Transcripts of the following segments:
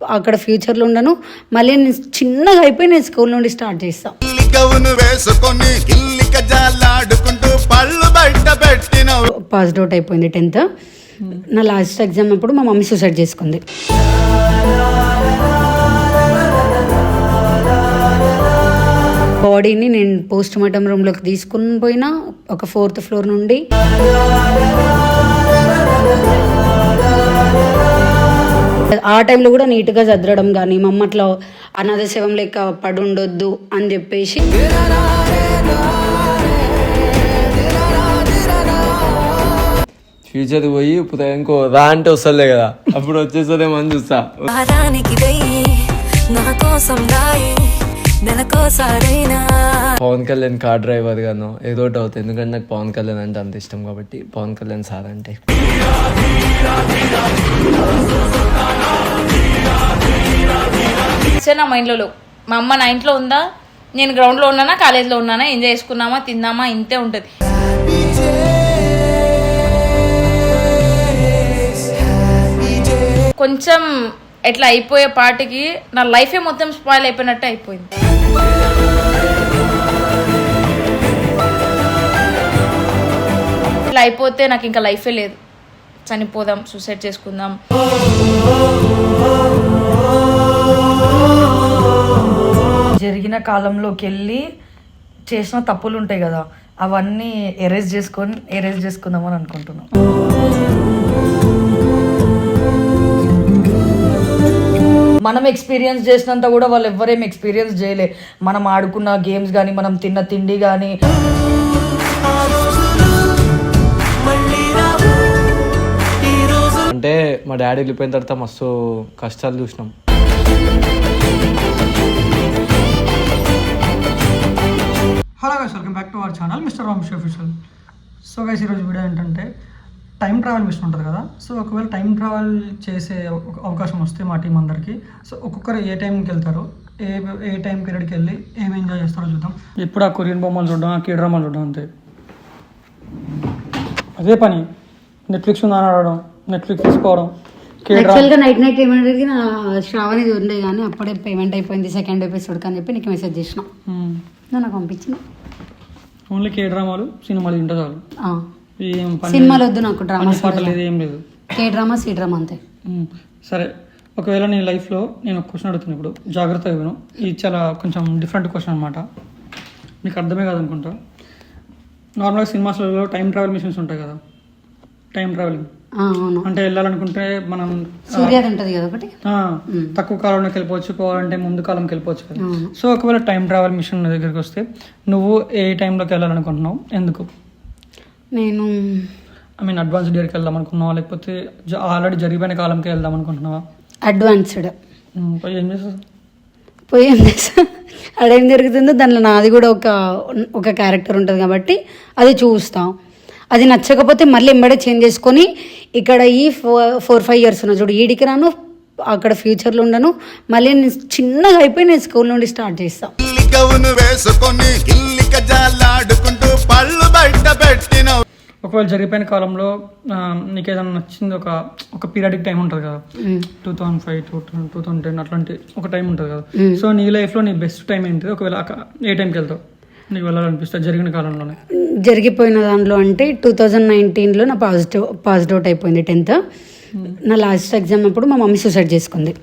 అక్కడ ఫ్యూచర్లో ఉండను. మళ్ళీ నేను చిన్నగా అయిపోయి నేను స్కూల్ నుండి స్టార్ట్ చేస్తాను. పాస్డ్ అవుట్ అయిపోయింది 10th. నా లాస్ట్ ఎగ్జామ్ అప్పుడు మా మమ్మీ సూసైడ్ చేసుకుంది. బాడీని నేను పోస్ట్ మార్టం రూమ్లోకి తీసుకుని పోయినా ఒక 4th ఫ్లోర్ నుండి. ఆ టైంలో కూడా నీట్గా చదరడం కానీ మా అమ్మ అట్లా అనాథ శవం లెక్క పడి ఉండొద్దు అని చెప్పేసి ఫ్యూచర్ పోయి ఇప్పుడు ఇంకో రా అంటే వస్తలే కదా, అప్పుడు వచ్చేసదేమో అని చూస్తా. పవన్ కళ్యాణ్ కార్ డ్రైవర్ గాను ఏదో ఒకటి అవుతుంది, ఎందుకంటే నాకు పవన్ కళ్యాణ్ అంటే అంత ఇష్టం కాబట్టి పవన్ కళ్యాణ్ సార్ అంటే. నా మైండ్లో మా అమ్మ నా ఇంట్లో ఉందా, నేను గ్రౌండ్లో ఉన్నానా కాలేజ్లో ఉన్నానా, ఎంజాయ్ చేసుకున్నామా తిందామా ఇంతే ఉంటుంది. కొంచెం ఎట్లా అయిపోయే పాటికి నా లైఫే మొత్తం స్పాయిల్ అయిపోయినట్టు అయిపోయింది. ఇట్లా అయిపోతే నాకు ఇంకా లైఫే లేదు, చనిపోదాం, సూసైడ్ చేసుకుందాం. జరిగిన కాలంలోకి వెళ్ళి చేసిన తప్పులు ఉంటాయి కదా, అవన్నీ ఎరేజ్ చేసుకుందామని అనుకుంటున్నాం. మనం ఎక్స్పీరియన్స్ చేసినంత కూడా వాళ్ళు ఎవరేం ఎక్స్పీరియన్స్ చేయలే. మనం ఆడుకున్న గేమ్స్ కానీ, మనం తిన్న తిండి కానీ. అంటే మా డాడీ వెళ్ళిపోయిన తర్వాత మస్తు కష్టాలు చూసినాం. Hello guys, welcome back to our channel mister Vamshi official. So guys, ఈరోజు వీడియో ఏంటంటే టైం ట్రావెల్ మిషన్ ఉంటుంది కదా. సో ఒకవేళ టైం ట్రావెల్ చేసే అవకాశం వస్తే మా టీం అందరికీ, సో ఒక్కొక్కరు ఏ టైంకి వెళ్తారో, ఏ టైం పీరియడ్కి వెళ్ళి ఏం ఎంజాయ్ చేస్తారో చూద్దాం. ఇప్పుడు ఆ కొరియన్ బొమ్మలు చూడడం, ఆ కే-డ్రామాలు చూడడం, అంతే అదే పని. నెట్ఫ్లిక్స్ ఉందని అడగడం, నెట్ఫ్లిక్స్ తీసుకోవడం. యాక్చువల్గా నైట్ ఏమన్నది నా శ్రావణిది ఉండే కానీ అప్పుడే పేమెంట్ అయిపోయింది 2nd ఎపిసోడ్ అని చెప్పి నీకు మెసేజ్ చేసిన, నాకు పంపించిన. ఓన్లీ కే-డ్రామాలు, సినిమాలు తింటే చాలు. సినిమాలు వద్దు నాకు, డ్రామా పాట లేదు, ఏం లేదు. కే-డ్రామా, సి-డ్రామా అంతే. సరే, ఒకవేళ నీ లైఫ్లో నేను ఒక క్వశ్చన్ అడుగుతున్నా, ఇప్పుడు జాగ్రత్తగా విను. ఇది చాలా కొంచెం డిఫరెంట్ క్వశ్చన్ అనమాట, నీకు అర్థమే కాదనుకుంటా. నార్మల్గా సినిమాస్లలో టైం ట్రావెల్ మిషన్స్ ఉంటాయి కదా, టైం ట్రావెలింగ్ అంటే వెళ్ళాలనుకుంటే మనం సూర్యాది ఉంటుంది కదా ఒకటి, తక్కువ కాలంలోకి వెళ్ళిపోవచ్చు, పోవాలంటే ముందు కాలంకి వెళ్ళిపోవచ్చు కదా. సో ఒకవేళ టైం ట్రావెల్ మిషన్ దగ్గరికి వస్తే నువ్వు ఏ టైంలోకి వెళ్ళాలనుకుంటున్నావు, ఎందుకు? నేను అడ్వాన్స్డ్ ఇయర్కి వెళ్దాం అనుకున్నావా, లేకపోతే ఆల్రెడీ జరిగిపోయిన కాలంకి వెళ్దాం అనుకుంటున్నావా? అడ్వాన్స్డ్. ఏం చేస్తావు? ఏం చేస్తా, అదేం జరుగుతుందో దాంట్లో నాది కూడా ఒక క్యారెక్టర్ ఉంటుంది కాబట్టి అది చూస్తాం. అది నచ్చకపోతే మళ్ళీ ఎంబడే చేంజ్ చేసుకొని ఇక్కడ ఈ 4-5 years ఉన్నా చూడు, ఈడికి రాను, అక్కడ ఫ్యూచర్లో ఉండను. మళ్ళీ నేను చిన్నగా అయిపోయి నేను స్కూల్ నుండి స్టార్ట్ చేస్తాను. ఒకవేళ జరిగిపోయిన కాలంలో నీకు ఏదైనా నచ్చింది, ఒక పీరియడిక్ టైం ఉంటుంది కదా, 2005 to 2010 అట్లాంటి ఒక టైం ఉంటుంది కదా. సో నీ లైఫ్లో నీ బెస్ట్ టైం ఏంటి? ఒకవేళ ఏ టైంకి వెళ్తావు, నీకు వెళ్ళాలనిపిస్తుంది జరిగిన కాలంలోనే? జరిగిపోయిన దాంట్లో అంటే 2019లో నా పాస్డ్ అవుట్ అయిపోయింది 10th. నా లాస్ట్ ఎగ్జామ్ అప్పుడు మా మమ్మీ సూసైడ్ చేసుకుంది.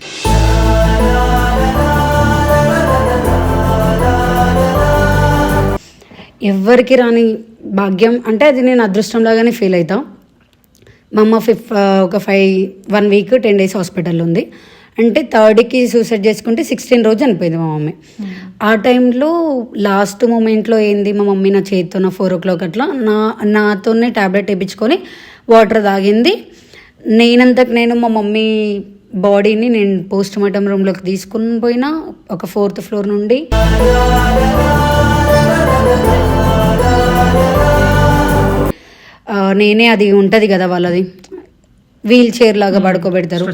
ఎవరికి రాని భాగ్యం అంటే అది నేను అదృష్టం లాగానే ఫీల్ అవుతాం. మా అమ్మ ఒక 1 week 10 days హాస్పిటల్లో ఉంది. అంటే 3rd సూసైడ్ చేసుకుంటే 16 రోజు చనిపోయింది మా మమ్మీ. ఆ టైంలో లాస్ట్ మూమెంట్లో ఏంది, మా మమ్మీ నా చేతితో 4 o'clock అట్లా నాతోనే ట్యాబ్లెట్ వేయించుకొని వాటర్ తాగింది. నేను మా మమ్మీ బాడీని నేను పోస్ట్ మార్టం రూమ్లోకి తీసుకుని పోయినా ఒక 4th floor నుండి. నేనే, అది ఉంటుంది కదా వాళ్ళది వీల్ చైర్ లాగా పడుకోబెడతారు,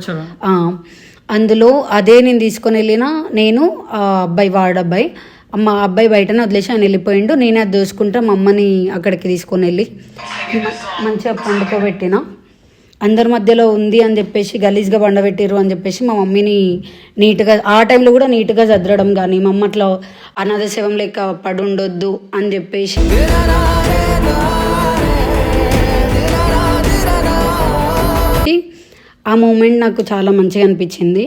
అందులో అదే నేను తీసుకొని వెళ్ళిన. నేను వాడబ్బాయి మా అబ్బాయి బయటనే వదిలేసి ఆయన వెళ్ళిపోయిండు. నేనే అది దోసుకుంటా మా అమ్మని అక్కడికి తీసుకొని వెళ్ళి మంచిగా పండుకోబెట్టిన. అందరి మధ్యలో ఉంది అని చెప్పేసి గలీజ్గా బండబెట్టిర్రు అని చెప్పేసి మా మమ్మీని నీట్గా ఆ టైంలో కూడా నీట్గా చదరడం కానీ మా అమ్మ అట్లా అనాథ శవం లెక్క పడి ఉండొద్దు అని చెప్పేసి ఆ మూమెంట్ నాకు చాలా మంచిగా అనిపించింది.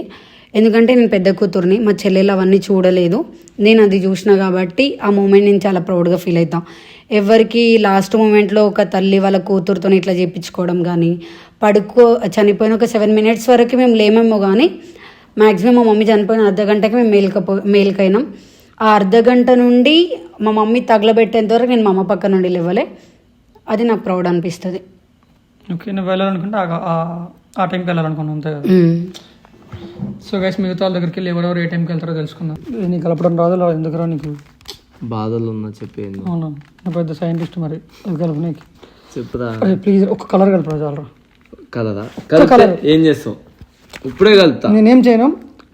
ఎందుకంటే నేను పెద్ద కూతుర్ని, మా చెల్లెలు అవన్నీ చూడలేదు, నేను అది చూసిన కాబట్టి ఆ మూమెంట్ నేను చాలా ప్రౌడ్గా ఫీల్ అవుతాం. ఎవరికి లాస్ట్ మూమెంట్లో ఒక తల్లి వాళ్ళ కూతురుతో ఇట్లా చేయించుకోవడం కానీ చనిపోయిన ఒక 7 minutes వరకు మేము లేమేమో కానీ మ్యాక్సిమం మా మమ్మీ చనిపోయిన అర్ధగంటకి మేము మేలుకైనాం. ఆ అర్ధగంట నుండి మా మమ్మీ తగలబెట్టేంత వరకు నేను మా అమ్మ పక్క నుండి లేవలే. అది నాకు ప్రౌడ్ అనిపిస్తుంది. ఓకే, నువ్వు వెళ్ళాలనుకుంటే ఆ టైంకి వెళ్ళాలనుకున్నాను అంతే కదా. సో గైస్ మిగతా వాళ్ళ దగ్గరికి వెళ్ళి ఎవరెవరు ఏ టైంకి వెళ్తారో తెలుసుకుందాం. నీకు కలపడం రాదు, ఎందుకురా నీకు బాధలు ఉన్నా చెప్పేది. అవునా, నువ్వు పెద్ద సైంటిస్ట్ మరి, అది కలుపు నీకు చెప్పురా. ప్లీజ్ ఒక కలర్ కలపరా చాలరా. కలరా? కలిపితే ఏం చేస్తావు? ఇప్పుడే కలుపుతా. నేనేం చేయను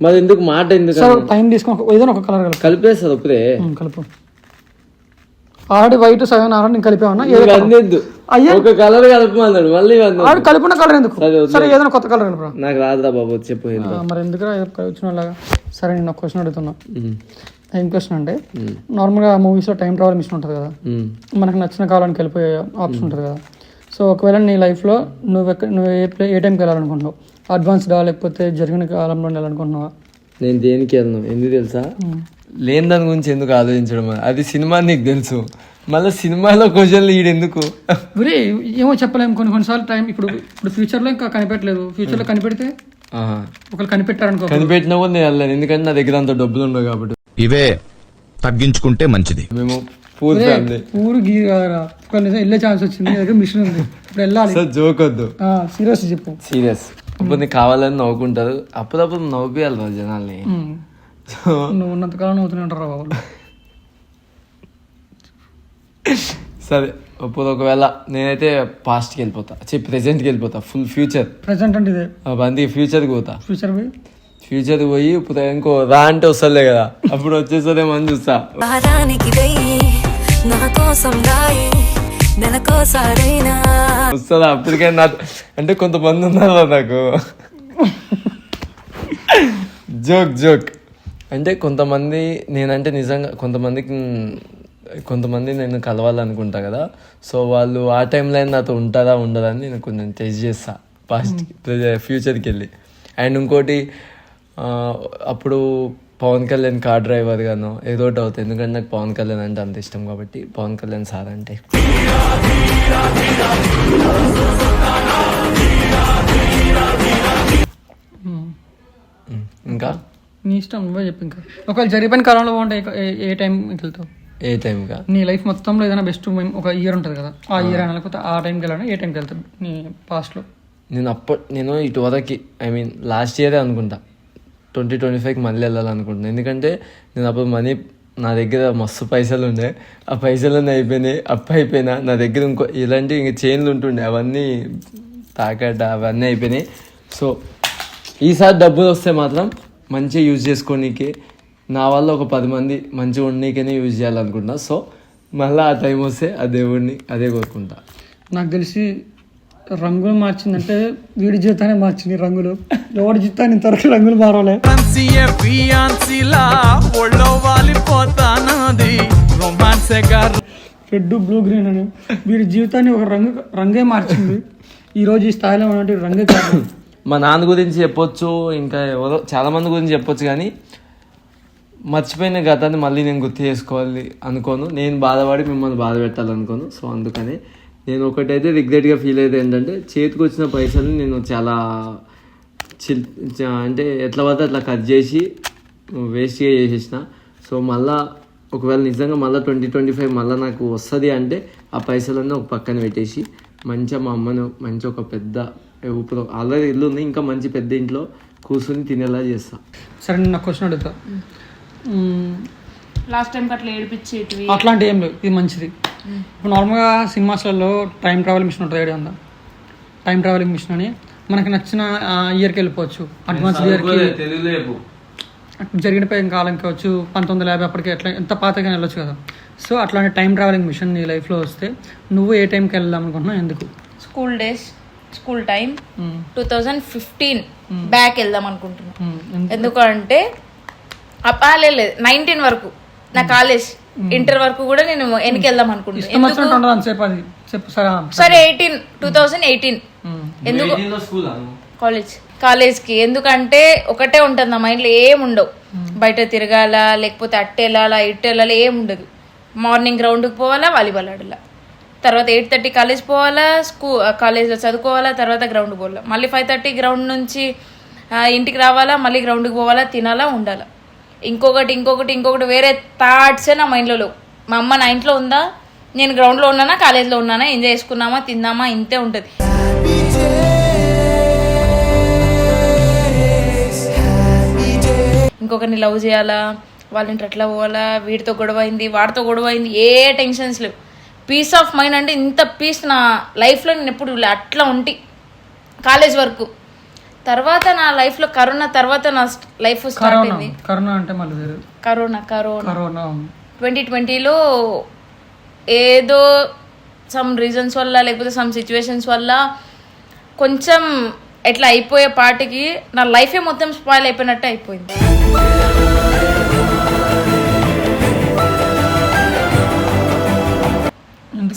మరి ఎందుకు మాట ఎందుకు? టైం తీసుకొని ఏదైనా ఒక కలర్ కలుపు. కలిపేస్తుంది ఇప్పుడే. కలుపు. ఆల్రెడీ వైట్ 7 ఆల్రెడీ నేను కలిపామన్నా. ఒక కలర్ కలపమన్నాడు మళ్ళీ. ఆడు కలిపిన కలర్ ఎందుకు? సరే ఏదైనా కొత్త కలర్ కలపరా. నాకు రాదురా బాబు, చెప్పు. మరి ఎందుకురా వచ్చిన లాగా. సరే నేను ఒక క్వశ్చన్ అడుగుతున్నా. ఏం క్వశ్చన్ అంటే, నార్మల్గా మూవీస్లో టైం ట్రావెల్ మిషన్ ఉంటుంది కదా, మనకు నచ్చిన కాలానికి వెళ్ళిపోయే ఆప్షన్ ఉంటుంది కదా. సో ఒకవేళ నీ లైఫ్లో నువ్వు ఏ టైంకి వెళ్ళాలనుకుంటున్నావు? అడ్వాన్స్డా లేకపోతే జరిగిన కాలంలో వెళ్ళాలనుకుంటున్నావా? నేను దేనికి వెళ్ళను, ఎందుకు తెలుసా? లేని దాని గురించి ఎందుకు ఆలోచించడం, అది సినిమా నీకు తెలుసు. మళ్ళీ సినిమాలో క్వశ్చన్లు ఈడెందుకు? ఒరే ఏమో చెప్పలేము. కొన్నిసార్లు టైం ఇప్పుడు ఫ్యూచర్లో ఇంకా కనిపెట్టలేదు. ఫ్యూచర్లో కనిపెడితే ఒకళ్ళు కనిపెట్టారనుకో. కనిపెట్టినా కూడా నేను వెళ్ళాను, ఎందుకంటే నా దగ్గర అంత డబ్బులు ఉండవు కాబట్టి. ఇవే తగ్గించుకుంటే మంచిది. మేము పూర్ ఫ్యామిలీ. పూరు గీ ఒక నిజం వెళ్ళే ఛాన్స్ వచ్చింది, దగ్గర మిషన్ ఉంది, ఇప్పుడు వెళ్ళాలి. జోక్ వద్దు, సీరియస్ చెప్పు. సీరియస్. అప్పుడు నీకు కావాలని నవ్వుకుంటారు, అప్పుడప్పుడు నవ్వుపియాలి రా జనాల్ని. నువ్వు ఉన్నంతకాలం నవ్వుతూనే ఉంటారు బాబు. సరే ఇప్పుడు ఒకవేళ నేనైతే పాస్ట్కి వెళ్ళిపోతా, ప్రెసెంట్కి వెళ్ళిపోతా, ఫుల్ ఫ్యూచర్. ప్రెసెంట్ అంటే ఇదే అందుకే ఫ్యూచర్కి పోతా. ఫ్యూచర్ పోయి ఇప్పుడు ఇంకో రా అంటే వస్తలే కదా, అప్పుడు వచ్చేసరేమో అని చూస్తా. వస్తుందా అప్పటికే నా అంటే కొంతమంది ఉన్నారు నాకు. జోక్ అంటే కొంతమంది నేనంటే నిజంగా కొంతమంది నేను కలవాలనుకుంటా కదా. సో వాళ్ళు ఆ టైంలో నాతో ఉంటారా ఉండదా అని నేను కొంచెం టెస్ట్ చేస్తా ఫ్యూచర్కి వెళ్ళి. అండ్ ఇంకోటి, అప్పుడు పవన్ కళ్యాణ్ కార్ డ్రైవర్ గానో ఏదో ఒకటి అవుతుంది, ఎందుకంటే నాకు పవన్ కళ్యాణ్ అంటే అంత ఇష్టం కాబట్టి పవన్ కళ్యాణ్ సార్ అంటే. ఇంకా నీ ఇష్టం, నువ్వే చెప్పు. ఇంకా ఒకవేళ జరిగిపోయిన కాలంలో బాగుంటే ఏ టైంకి వెళ్తావు? ఏ టైంగా? నీ లైఫ్ మొత్తంలో ఏదైనా బెస్ట్ ఒక ఇయర్ ఉంటుంది కదా, ఆ ఇయర్ అయినా లేకపోతే ఆ టైంకి వెళ్ళాలని ఏ టైంకి వెళ్తావు నీ పాస్ట్లో? నేను ఇటువరకు లాస్ట్ ఇయరే అనుకుంటా 2025కి మళ్ళీ వెళ్ళాలనుకుంటున్నాను. ఎందుకంటే నేను అప్పుడు నా దగ్గర మస్తు పైసలు ఉండే, ఆ పైసలన్నీ అయిపోయినాయి, అయిపోయినా నా దగ్గర ఇలాంటి ఇంక చైన్లు ఉంటుండే, అవన్నీ తాకట్ట అవన్నీ అయిపోయినాయి. సో ఈసారి డబ్బులు వస్తే మాత్రం మంచిగా యూజ్ చేసుకోనీకి, నా వల్ల ఒక 10 మంది మంచిగా ఉండనీకనే యూజ్ చేయాలనుకుంటున్నా. సో మళ్ళీ ఆ టైం వస్తే ఆ దేవుడిని అదే కోరుకుంటా. నాకు తెలిసి రంగులు మార్చిందంటే వీడి జీవితాన్ని మార్చింది రంగులు. ఎవడి జీవితాన్ని ఇంతవరకు రంగులు మారలే. రెడ్ బ్లూ గ్రీన్ అని వీడి జీవితాన్ని ఒక రంగే మార్చింది. ఈ రోజు ఈ స్థాయిలో ఉన్నట్టు రంగే కాదు. మా నాన్న గురించి చెప్పొచ్చు, ఇంకా ఎవరో చాలా మంది గురించి చెప్పొచ్చు, కానీ మర్చిపోయిన గతాన్ని మళ్ళీ నేను గుర్తు చేసుకోవాలి అనుకోను. నేను బాధపడి మిమ్మల్ని బాధ పెట్టాలనుకోను. సో అందుకని నేను ఒకటైతే రిగ్రెట్గా ఫీల్ అయితే ఏంటంటే, చేతికి వచ్చిన పైసలు నేను చాలా అంటే ఎట్లా పడితే అట్లా ఖర్చు చేసి వేస్ట్గా చేసేసిన. సో మళ్ళీ ఒకవేళ నిజంగా మళ్ళీ 2025 మళ్ళీ నాకు వస్తుంది అంటే ఆ పైసలన్నీ ఒక పక్కన పెట్టేసి మంచిగా మా అమ్మను మంచి ఒక పెద్ద ఇప్పుడు ఆల్రెడీ ఇల్లు ఉంది, ఇంకా మంచి పెద్ద ఇంట్లో కూర్చొని తినేలా చేస్తా. సరే నేను నాకు క్వశ్చన్ అడుగుతా. లాస్ట్ టైం అట్లా ఏడిపించేటివి అట్లాంటి ఏం లేవు, ఇది మంచిది. ఇప్పుడు నార్మల్గా సినిమాస్లలో టైం ట్రావెల్ మిషన్ ఉంటుంది, ఐడియా ఉందా? టైం ట్రావెలింగ్ మిషన్ అని మనకి నచ్చిన ఇయర్కి వెళ్ళిపోవచ్చు, అడ్వాన్స్ ఇయర్కి, జరిగిన కాలంకి వచ్చు, 1950 అప్పటికి ఎట్లా ఎంత పాతగా వెళ్ళొచ్చు కదా. సో అట్లాంటి టైం ట్రావెలింగ్ మిషన్ నీ లైఫ్లో వస్తే నువ్వు ఏ టైంకి వెళ్దాం అనుకుంటున్నావు, ఎందుకు? School days. School time 2015 back వెళ్దాం అనుకుంటున్నాను. ఎందుకంటే లేదు 19 వరకు నా కాలేజ్ ఇంటర్ వరకు కూడా నేను వెనక్కి వెళ్దాం అనుకుంటున్నాను. సరే 2018 ఎందుకు కాలేజ్కి ఎందుకంటే ఒకటే ఉంటుంది నా మైండ్లో, ఏం ఉండవు. బయట తిరగాల, లేకపోతే అట్టు వెళ్ళాలా ఇట్టు వెళ్ళాలా, ఏం ఉండదు. మార్నింగ్ గ్రౌండ్కి పోవాలా, వాలీబాల్ ఆడాలా, తర్వాత 8:30 కాలేజ్ పోవాలా, కాలేజ్లో చదువుకోవాలా, తర్వాత గ్రౌండ్కి పోవాలా, మళ్ళీ 5:30 గ్రౌండ్ నుంచి ఇంటికి రావాలా, మళ్ళీ గ్రౌండ్కి పోవాలా, తినాలా, ఉండాలా. ఇంకొకటి వేరే థాట్సే నా మైండ్లో లేవు. మా అమ్మ నా ఇంట్లో ఉందా, నేను గ్రౌండ్లో ఉన్నానా, కాలేజ్లో ఉన్నానా, ఎంజాయ్ చేసుకున్నామా, తిందామా, ఇంతే ఉంటుంది. ఇంకొకరిని లవ్ చేయాలా, వాళ్ళ ఇంటి అట్లా పోవాలా, వీడితో గొడవ అయింది, వాడితో గొడవ అయింది, ఏ టెన్షన్స్ లేవు. పీస్ ఆఫ్ మైండ్ అంటే ఇంత పీస్ నా లైఫ్లో నేను ఎప్పుడు అట్లా ఉంటి కాలేజ్ వరకు. తర్వాత నా లైఫ్లో కరోనా తర్వాత నా లైఫ్ స్టార్ట్ అయింది. కరోనా 2020లో ఏదో సమ్ రీజన్స్ వల్ల, లేకపోతే సమ్ సిచ్యువేషన్స్ వల్ల కొంచెం ఎట్లా అయిపోయే పాటికి నా లైఫే మొత్తం స్పాయిల్ అయిపోయినట్టు అయిపోయింది.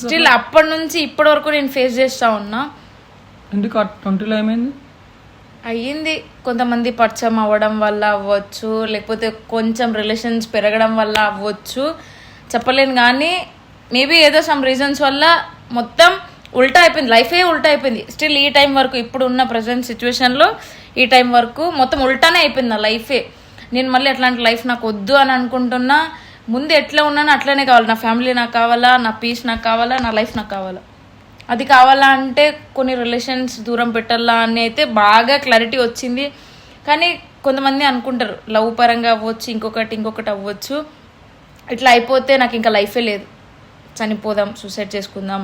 స్టిల్ అప్పటి నుంచి ఇప్పటి వరకు నేను ఫేస్ చేస్తా ఉన్నా. ఎందుకు 20లో ఏమైంది? అయ్యింది కొంతమంది పరిచయం అవ్వడం వల్ల అవ్వచ్చు, లేకపోతే కొంచెం రిలేషన్స్ పెరగడం వల్ల అవ్వచ్చు, చెప్పలేను. కానీ మేబీ ఏదో సమ్ రీజన్స్ వల్ల మొత్తం ఉల్టా అయిపోయింది, లైఫే ఉల్టా అయిపోయింది. స్టిల్ ఈ టైం వరకు, ఇప్పుడు ఉన్న ప్రజెంట్ సిచ్యువేషన్లో ఈ టైం వరకు మొత్తం ఉల్టానే అయిపోయింది నా లైఫే. నేను మళ్ళీ అట్లాంటి లైఫ్ నాకు వద్దు అని అనుకుంటున్నా. ముందు ఎట్లా ఉన్నానో అట్లనే కావాలి. నా ఫ్యామిలీ నాకు కావాలా, నా పీస్ నాకు కావాలా, నా లైఫ్ నాకు కావాలా. అది కావాలా అంటే కొన్ని రిలేషన్స్ దూరం పెట్టాలా అని అయితే బాగా క్లారిటీ వచ్చింది. కానీ కొంతమంది అనుకుంటారు లవ్ పరంగా అవ్వచ్చు, ఇంకొకటి అవ్వచ్చు, ఇట్లా అయిపోతే నాకు ఇంకా లైఫే లేదు, చనిపోదాం, సూసైడ్ చేసుకుందాం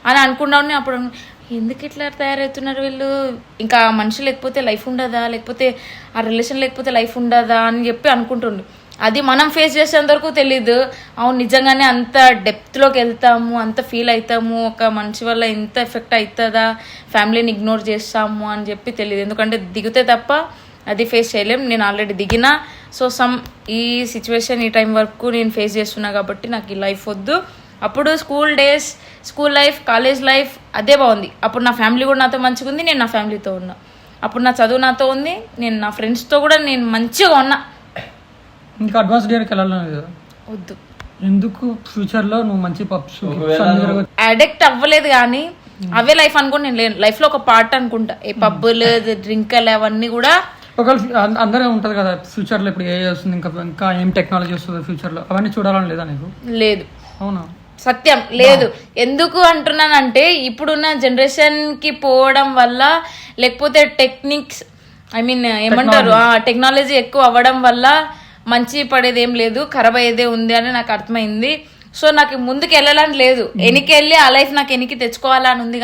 అని అనుకున్నాను. అప్పుడు ఎందుకు ఇట్లా తయారవుతున్నారు వీళ్ళు, ఇంకా మనిషి లేకపోతే లైఫ్ ఉండదా, లేకపోతే ఆ రిలేషన్ లేకపోతే లైఫ్ ఉండదా అని చెప్పి అనుకుంటుండు. అది మనం ఫేస్ చేసేంత వరకు తెలీదు. అవును, నిజంగానే అంత డెప్త్లోకి వెళ్తాము, అంత ఫీల్ అవుతాము, ఒక మనిషి వల్ల ఇంత ఎఫెక్ట్ అవుతుందా, ఫ్యామిలీని ఇగ్నోర్ చేస్తాము అని చెప్పి తెలియదు. ఎందుకంటే దిగితే తప్ప అది ఫేస్ చేయలేం. నేను ఆల్రెడీ దిగినా. సో ఈ సిచ్యువేషన్ ఈ టైం వరకు నేను ఫేస్ చేస్తున్నా కాబట్టి నాకు ఈ లైఫ్ వద్దు. అప్పుడు school days, school life, college life అదే బాగుంది. అప్పుడు నా ఫ్యామిలీ కూడా నాతో మంచిగా ఉంది, నేను నా ఫ్యామిలీతో ఉన్నా. అప్పుడు నా చదువు నాతో ఉంది, నేను నా ఫ్రెండ్స్తో కూడా నేను మంచిగా ఉన్నా. ఇంకా అడ్వాన్స్ ఇయర్కి వెళ్ళాలని కదా? వద్దు. ఎందుకు? ఫ్యూచర్లో నువ్వు మంచి పబ్స్ అడిక్ట్ అవ్వలేదు, కానీ అవే లైఫ్ అనుకోని నేను లేను. లైఫ్లో ఒక పార్ట్ అనుకుంటా. ఏ పబ్బులు, డ్రింకులు అవన్నీ కూడా ఒకవేళ అందరే ఉంటుంది కదా ఫ్యూచర్లో. ఇప్పుడు ఏ వస్తుంది, ఇంకా ఏం టెక్నాలజీ వస్తుంది ఫ్యూచర్లో, అవన్నీ చూడాలని లేదా నీకు? లేదు. అవునా? సత్యం లేదు. ఎందుకు అంటున్నానంటే ఇప్పుడున్న జనరేషన్కి పోవడం వల్ల, లేకపోతే టెక్నిక్స్ ఏమంటారు టెక్నాలజీ ఎక్కువ అవ్వడం వల్ల మంచి పడేది ఏం లేదు, ఖరాబ్ అయ్యేదే ఉంది అని నాకు అర్థమైంది. సో నాకు ముందుకు వెళ్ళాలని లేదు, వెనక్కి వెళ్ళి ఆ లైఫ్ నాకు వెనక్కి తెచ్చుకోవాలని ఉంది.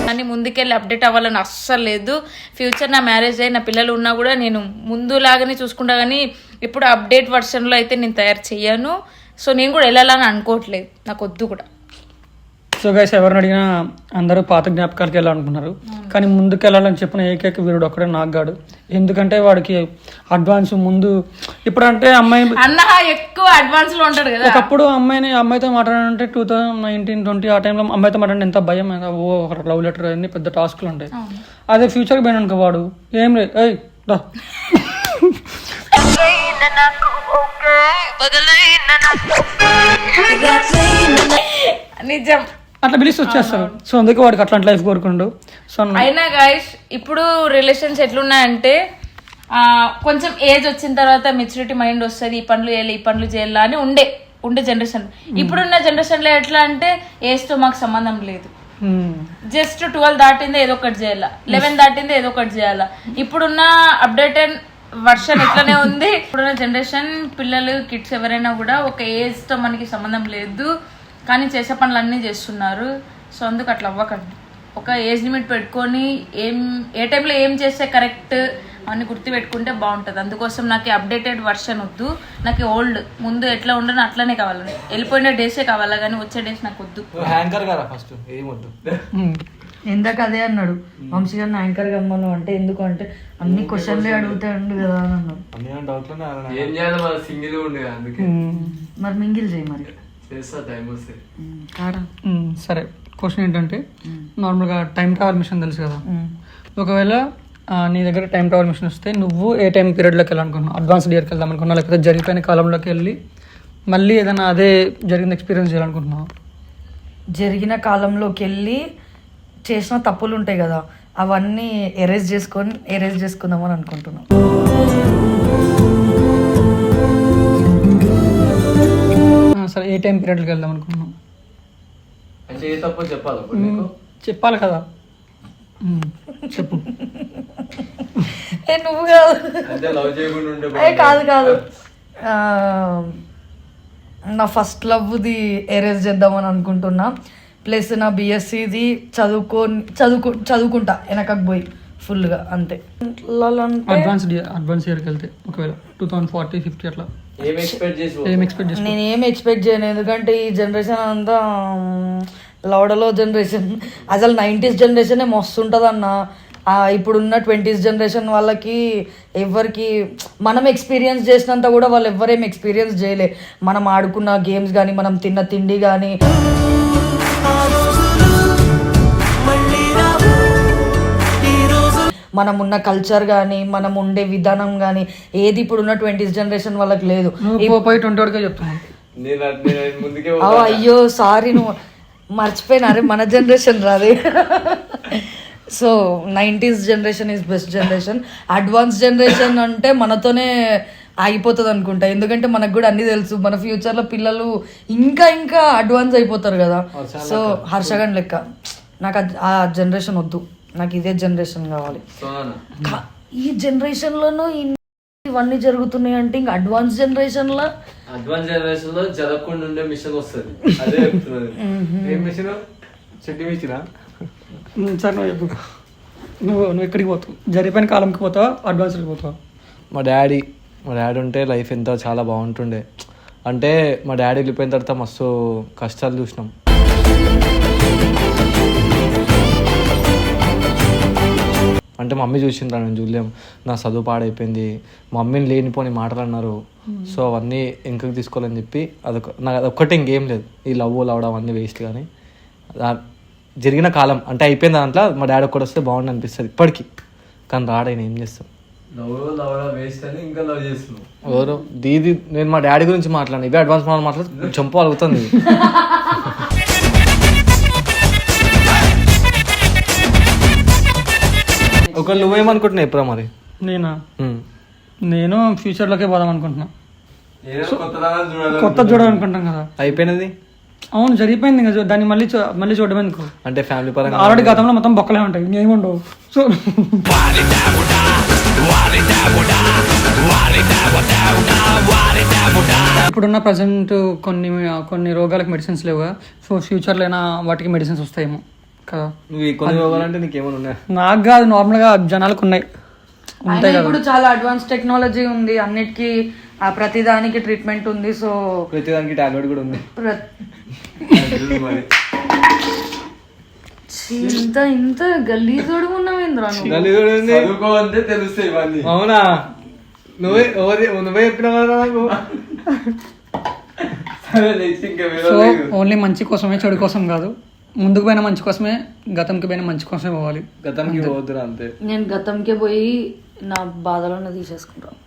కానీ ముందుకెళ్ళి అప్డేట్ అవ్వాలని అస్సలు లేదు. ఫ్యూచర్ నా మ్యారేజ్ అయ్యి నా పిల్లలు ఉన్నా కూడా నేను ముందులాగానే చూసుకుంటా, కానీ ఇప్పుడు అప్డేట్ వర్షన్లో అయితే నేను తయారు చెయ్యను. సో నేను కూడా వెళ్ళాలని అనుకోవట్లేదు, నాకు వద్దు కూడా. సో గైస్, ఎవరిని అడిగినా అందరూ పాత జ్ఞాపకాలకి వెళ్ళాలనుకున్నారు, కానీ ముందుకు వెళ్ళాలని చెప్పిన ఏకైక వీరుడు ఒక్కడే నాగ్గాడు. ఎందుకంటే వాడికి అడ్వాన్స్ ముందు, ఇప్పుడు అంటే అమ్మాయి అన్న ఎక్కువ అడ్వాన్స్ లో ఉంటాడు కదా. ఒకప్పుడు అమ్మాయితో మాట్లాడాలంటే 2019-20 ఆ టైంలో అమ్మాయితో మాట్లాడిన ఎంత భయం, ఒక లవ్ లెటర్ అన్ని పెద్ద టాస్క్లు ఉంటాయి. అదే ఫ్యూచర్కి పోయినా అనుకో వాడు ఏం లేదు, నిజం అట్లా పిలిచి వచ్చేస్తారు. సో అందుకే వాడికి అట్లాంటి లైఫ్ కోరుకుండు. సో అయినా గైస్ ఇప్పుడు రిలేషన్స్ ఎట్లున్నాయంటే కొంచెం ఏజ్ వచ్చిన తర్వాత మెచ్యూరిటీ మైండ్ వస్తుంది, ఈ పనులు చేయాలి, ఈ పనులు చేయాలా అని ఉండే జనరేషన్. ఇప్పుడున్న జనరేషన్ లో ఎట్లా అంటే ఏజ్ తో మాకు సంబంధం లేదు, జస్ట్ 12 దాటిందే ఏదో ఒకటి చేయాలా, 11 దాటిందే ఏదో ఒకటి చేయాలా. ఇప్పుడున్న అప్డేటెడ్ వర్షన్ ఎట్లనే ఉంది. ఇప్పుడున్న జనరేషన్ పిల్లలు, కిడ్స్ ఎవరైనా కూడా ఒక ఏజ్ తో మనకి సంబంధం లేదు, కానీ చేసే పనులు అన్నీ చేస్తున్నారు. సో అందుకు అట్లా అవ్వకండి. ఒక ఏజ్ లిమిట్ పెట్టుకొని ఏ టైంలో ఏం చేస్తే కరెక్ట్ అవన్నీ గుర్తుపెట్టుకుంటే బాగుంటుంది. అందుకోసం నాకు అప్డేటెడ్ వర్షన్ వద్దు, నాకు ఓల్డ్ ముందు ఎట్లా ఉండనో అట్లనే కావాలి. వెళ్ళిపోయిన డేసే కావాలా కానీ వచ్చే డేస్ నాకు వద్దు. హ్యాంకర్ కదా ఫస్ట్ ఏమొద్దు. ఇందాక అదే అన్నాడు వంశీ గారిని యాంకర్ గమ్మను అంటే ఎందుకు అంటే అన్ని క్వశ్చన్లే అడుగుతాడు కదా అని అన్నాడు. ఏం చేయాలి మన సింగిల్ ఉండే అందుకే మరి మింగిల్ చేయి మరి చేస్తా టైం వస్తే. కారా సరే, క్వశ్చన్ ఏంటంటే నార్మల్గా టైం ట్రావెల్ మిషన్ తెలుసు కదా, ఒకవేళ నీ దగ్గర టైం ట్రావెల్ మిషన్ వస్తే నువ్వు ఏ టైం పీరియడ్లోకి వెళ్ళాలనుకున్నావు? అడ్వాన్స్డ్ ఇయర్కి వెళ్దాం అనుకున్నావు, లేకపోతే జరిగిపోయిన కాలంలోకి వెళ్ళి మళ్ళీ ఏదైనా అదే జరిగిన ఎక్స్పీరియన్స్ చేయాలనుకుంటున్నావు? జరిగిన కాలంలోకి వెళ్ళి చేసిన తప్పులు ఉంటాయి కదా అవన్నీ ఎరేజ్ చేసుకుందామని అనుకుంటున్నాం. సరే, ఏ టైం పీరియడ్కి వెళ్దాం అనుకున్నావు? అంటే ఏ తప్పో చెప్పాలి నీకు? చెప్పాలి కదా, చెప్పు. నువ్వు కాదు, అంటే లవ్ చేయకుండా ఉండే కాదు నా ఫస్ట్ లవ్ది ఎరేజ్ చేద్దామని అనుకుంటున్నా. ప్లస్ నా బిఎస్సిది చదువుకుంటా వెనకకు పోయి ఫుల్గా అంతే. అడ్వాన్స్ ఇయర్కి వెళ్తే ఒకవేళ 2040, 50 అట్లా ఏం ఎక్స్పెక్ట్ చేసి నేను ఏం ఎక్స్పెక్ట్ చేయను, ఎందుకంటే ఈ జనరేషన్ అంతా లౌడలో జనరేషన్. అసలు 90s జనరేషనే మస్తు ఉంటుంది అన్న. ఇప్పుడున్న 20s జనరేషన్ వాళ్ళకి ఎవరికి మనం ఎక్స్పీరియన్స్ చేసినంత కూడా వాళ్ళు ఎవరేం ఎక్స్పీరియన్స్ చేయలే. మనం ఆడుకున్న గేమ్స్ కానీ మనం తిన్న తిండి కానీ మనం ఉన్న కల్చర్ కానీ మనం ఉండే విధానం కానీ ఏది ఇప్పుడున్న 20s జనరేషన్ వాళ్ళకి లేదు. పోయి 20 వరకే చెప్తున్నాను. ముందుకే అయ్యో సారీ, నువ్వు మర్చిపోయినా. అరే మన జనరేషన్ రాదే. So 90s generation is best generation. Advance generation అంటే మనతోనే ఆగిపోతుంది అనుకుంటా, ఎందుకంటే మనకు కూడా అన్ని తెలుసు. మన ఫ్యూచర్లో పిల్లలు ఇంకా ఇంకా అడ్వాన్స్ అయిపోతారు కదా. సో హర్షగన్ లెక్క నాకు ఆ జనరేషన్ వద్దు, నాకు ఇదే జనరేషన్ కావాలి. ఈ జనరేషన్లోనూ ఇవన్నీ జరుగుతున్నాయి అంటే ఇంకా అడ్వాన్స్ జనరేషన్ లో జరగకుండా ఉండే మిషన్ వస్తుంది. అదే చెప్తున్నది. ఏం మిషన్? చెట్టు మిషనా? సార్ నువ్వు చెప్పు, నువ్వు ఎక్కడికి పోతావు? జరిగిపోయిన కాలంకి పోతావా, అడ్వాన్స్కి పోతావా? మా డాడీ ఉంటే లైఫ్ ఎంత చాలా బాగుంటుండే. అంటే మా డాడీ వెళ్ళిపోయిన తర్వాత మస్తు కష్టాలు చూసినాం. అంటే మమ్మీ చూసిండ్రా, నేను చూడలేం. నా చదువు పాడైపోయింది, మమ్మీని లేనిపోని మాటలు అన్నారు. సో అవన్నీ ఇంకకి తీసుకోవాలని చెప్పి నాకు అదొక్కటి ఇంకేం లేదు. ఈ లవ్ అవడం అన్నీ వేస్ట్. కానీ జరిగిన కాలం అంటే అయిపోయిన దాంట్లో మా డాడీ ఒక్కటి వస్తే బాగుండి అనిపిస్తుంది ఇప్పటికీ. కానీ రాడైనా ఏం చేస్తాం? ఎవరు దీది? నేను మా డాడీ గురించి మాట్లాడిన, ఇవే అడ్వాన్స్ మాట్లాడి చంపు అలుగుతుంది. ఒక నువ్వేమనుకుంటున్నావు ఎప్పుడా మరి? నేను ఫ్యూచర్లోకే పోదాం అనుకుంటున్నా. కొత్త చూడాలనుకుంటాం కదా. అయిపోయినది అవును, జరిగిపోయింది ఇంకా దాన్ని మళ్ళీ చూడడం ఎందుకు? అంటే ఫ్యామిలీ పరంగా ఆల్రెడీ గతంలో మొత్తం బొక్కలే ఉంటాయి, ఇంకేముండవు. సో ఇప్పుడున్న ప్రజెంట్ కొన్ని రోగాలకు మెడిసిన్స్ లేవు. సో ఫ్యూచర్లో అయినా వాటికి మెడిసిన్స్ వస్తాయేమో కదా. నువ్వు కొన్ని రోగాలంటే నీకేమైనా ఉన్నాయి? నాకు కాదు, నార్మల్గా జనాలకు ఉన్నాయి. ఇప్పుడు చాలా అడ్వాన్స్ టెక్నాలజీ ఉంది, అన్నిటికీ ప్రతిదానికి ట్రీట్మెంట్ ఉంది. సో ప్రతిదానికి టాబ్లెట్ కూడా ఉంది. ఇంత గలీజోడు ఉన్నావేంద్రా? తెలుస్తాయి ఇవన్నీ. అవునా? నువ్వే చెప్పినావా నాకు? సో ఓన్లీ మంచి కోసమే, చెడు కోసం కాదు. ముందుకు పోయిన మంచి కోసమే, గతంకి పోయిన మంచి కోసమే పోవాలి. గతంకి పోతురా అంతే. నేను గతంకే పోయి నా బాధలను తీసేసుకుంటాను.